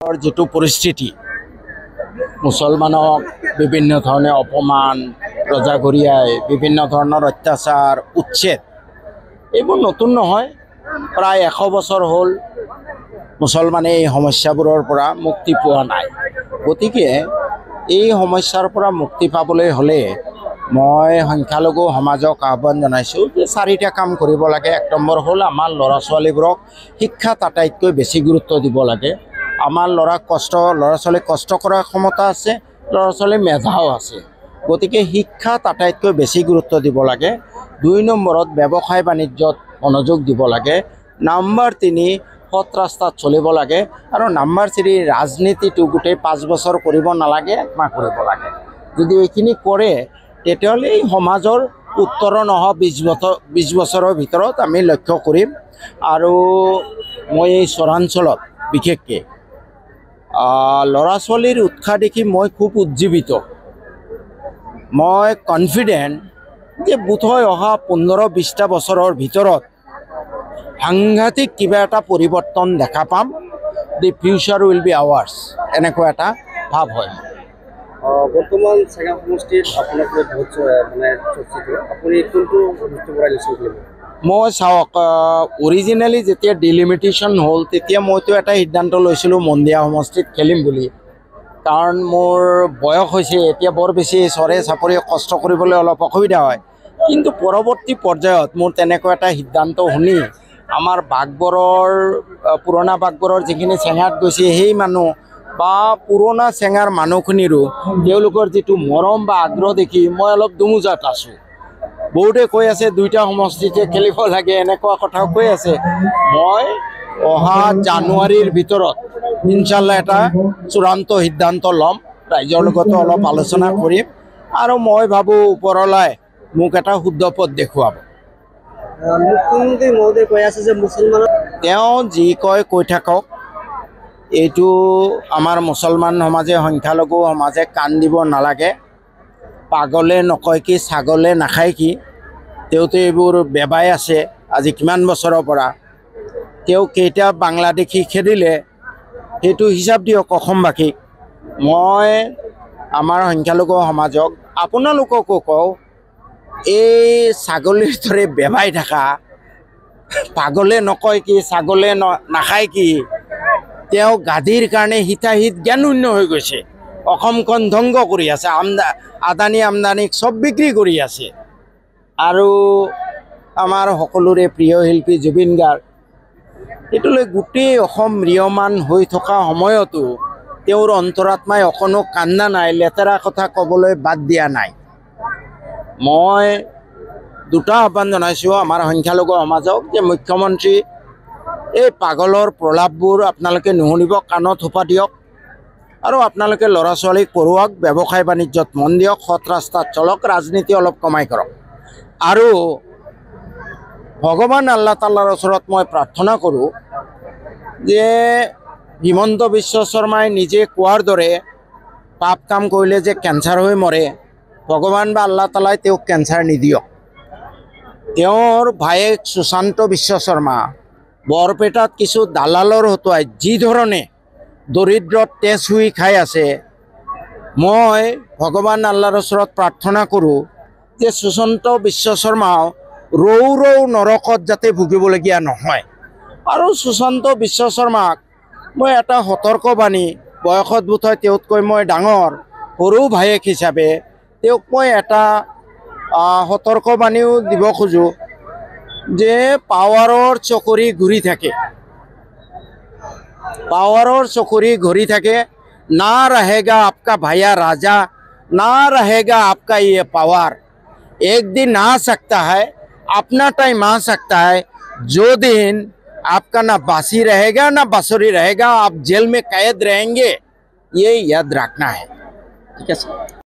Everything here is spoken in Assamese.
যেটো পৰিস্থিতি মুছলমানক বিভিন্ন ধৰণে অপমান ৰজাঘৰীয়াই বিভিন্ন ধৰণৰ অত্যাচাৰ উচ্ছেদ এইবোৰ নতুন নহয়। প্ৰায় 100 বছৰ হ'ল মুছলমানে এই সমস্যাবোৰৰ পৰা মুক্তি পোৱা নাই। গতিকে এই সমস্যাৰ পৰা মুক্তি পাবলৈ হ'লে মই সংখ্যালঘু সমাজক আহ্বান জনাইছোঁ যে 4টা কাম কৰিব লাগে। 1 নম্বৰ হ'ল আমাৰ ল'ৰা ছোৱালীবোৰক শিক্ষাত আটাইতকৈ বেছি গুৰুত্ব দিব লাগে। আমাৰ ল'ৰা ছোৱালীক কষ্ট কৰাৰ ক্ষমতা আছে, ল'ৰা ছোৱালীৰ মেধাও আছে। গতিকে শিক্ষাত আটাইতকৈ বেছি গুৰুত্ব দিব লাগে। 2 নম্বৰত ব্যৱসায় বাণিজ্যত মনোযোগ দিব লাগে। নম্বৰ 3 সৎ ৰাস্তাত চলিব লাগে। আৰু নম্বৰ 4 ৰাজনীতিটো গোটেই 5 বছৰ কৰিব নালাগে, 1 মাহ কৰিব লাগে। যদি এইখিনি কৰে তেতিয়াহ'লে এই সমাজৰ উত্তৰণ অহা 20 বছৰৰ ভিতৰত আমি লক্ষ্য কৰিম। আৰু মই এই চৰাঞ্চলত বিশেষকৈ ল'ৰা ছোৱালীৰ উৎসাহ দেখি মই খুব উজ্জীৱিত। মই কনফিডেণ্ট যে বোধহয় অহা 15-20টা বছৰৰ ভিতৰত সাংঘাতিক কিবা এটা পৰিৱৰ্তন দেখা পাম। The future will be hours, এনেকুৱা এটা ভাৱ হয়। বৰ্তমান চেঙা সমষ্টিত আপোনাক বহুত চৰ্চিত, আপুনি কোনটো সমষ্টিৰ পৰা ইলেকশ্যন খেলিব? মই চাওক, অৰিজিনেলি যেতিয়া ডিলিমিটেশ্যন হ'ল তেতিয়া মইতো এটা সিদ্ধান্ত লৈছিলোঁ মন্দিয়া সমষ্টিত খেলিম বুলি। কাৰণ মোৰ বয়স হৈছে এতিয়া, বৰ বেছি চৰে চাপৰি কষ্ট কৰিবলৈ অলপ অসুবিধা হয়। কিন্তু পৰৱৰ্তী পৰ্যায়ত মোৰ তেনেকুৱা এটা সিদ্ধান্ত শুনি আমাৰ বাঘবৰৰ পুৰণা বাঘবৰৰ যিখিনি চেঙাত গৈছে সেই মানুহ বা পুৰণা চেঙাৰ মানুহখিনিৰো তেওঁলোকৰ যিটো মৰম বা আগ্ৰহ দেখি মই অলপ দুমোজাত আছোঁ। বহুতে কৈ আছে 2টা সমষ্টিতে খেলিব লাগে, এনেকুৱা কথাও কৈ আছে। মই অহা জানুৱাৰীৰ ভিতৰত ইনশাল্লাহ এটা চূড়ান্ত সিদ্ধান্ত ল'ম, ৰাইজৰ লগতো অলপ আলোচনা কৰিম। আৰু মই ভাবোঁ ওপৰলাই মোক এটা শুদ্ধ পথ দেখুৱাব। মুখ্যমন্ত্ৰী মহোদয়ে কৈ আছে যে মুছলমানৰ তেওঁ যি কয় কৈ থাকক। এইটো আমাৰ মুছলমান সমাজে, সংখ্যালঘু সমাজে কাণ দিব নালাগে। পাগলে নকয় কি, ছাগলে নাখায় কি। তেওঁতো এইবোৰ বেবাই আছে আজি কিমান বছৰৰ পৰা। তেওঁ কেইটা বাংলাদেশী খেদিলে সেইটো হিচাপ দিয়ক অসমবাসীক। মই আমাৰ সংখ্যালঘু সমাজক, আপোনালোককো কওঁ, এই ছাগলীৰ দৰে বেবাই থাকা, পাগলে নকয় কি, ছাগলে নাখায় কি, তেওঁ গাদীৰ কাৰণে হিতাহিত জ্ঞানশূন্য হৈ গৈছে। অসমখন ধ্বংস কৰি আছে, আদানী আমদানীক চব বিক্ৰী কৰি আছে। আৰু আমাৰ সকলোৰে প্ৰিয় শিল্পী জুবিন গাৰ্গ, এইটোলৈ গোটেই অসম ম্ৰিয়মান হৈ থকা সময়তো তেওঁৰ অন্তৰাত্মাই অকণো কান্দা নাই, লেতেৰা কথা ক'বলৈ বাদ দিয়া নাই। মই 2টা আহ্বান জনাইছোঁ আমাৰ সংখ্যালঘু সমাজক যে মুখ্যমন্ত্ৰী এই পাগলৰ প্ৰলাপবোৰ আপোনালোকে নুশুনিব, কাণত সোপা দিয়ক। আৰু আপোনালোকে ল'ৰা ছোৱালীক পঢ়ুৱাওক, ব্যৱসায় বাণিজ্যত মন দিয়ক, সৎ ৰাস্তাত চলক, ৰাজনীতি অলপ কমাই কৰক। আৰু ভগৱান আল্লাহ তাল্লাৰ ওচৰত মই প্ৰাৰ্থনা কৰোঁ যে হিমন্ত বিশ্ব শৰ্মাই নিজে কোৱাৰ দৰে পাপ কাম কৰিলে যে কেঞ্চাৰ হৈ মৰে, ভগৱান বা আল্লাহ তাল্লাই তেওঁক কেঞ্চাৰ নিদিয়ক। তেওঁৰ ভায়েক সুশান্ত বিশ্ব শৰ্মা বৰপেটাত কিছু দালালৰ হতুৱাই যি ধৰণে দৰিদ্ৰত তেজ শুই খাই আছে, মই ভগৱান আল্লাহৰ ওচৰত প্ৰাৰ্থনা কৰোঁ যে সুশান্ত বিশ্ব শৰ্মাও ৰৌ নৰকত যাতে ভুগিবলগীয়া নহয়। আৰু সুশান্ত বিশ্ব শৰ্মাক মই এটা সতৰ্কবাণী, বয়সত বোধহয় তেওঁতকৈ মই ডাঙৰ, সৰু ভায়েক হিচাপে তেওঁক মই এটা সতৰ্কবাণীও দিব খোজোঁ যে পাৱাৰৰ চকৰি ঘূৰি থাকে, পাৱাৰৰ চকৰি ঘূৰি থাকে। না रहेगा आपका भैया राजा, ना रहेगा आपका ये पावर। एक दिन आ सकता है, अपना टाइम आ सकता है, जो दिन आपका ना बासी रहेगा ना बांसुरी रहेगा, आप जेल में कैद रहेंगे, ये याद रखना है। ठीक है सर।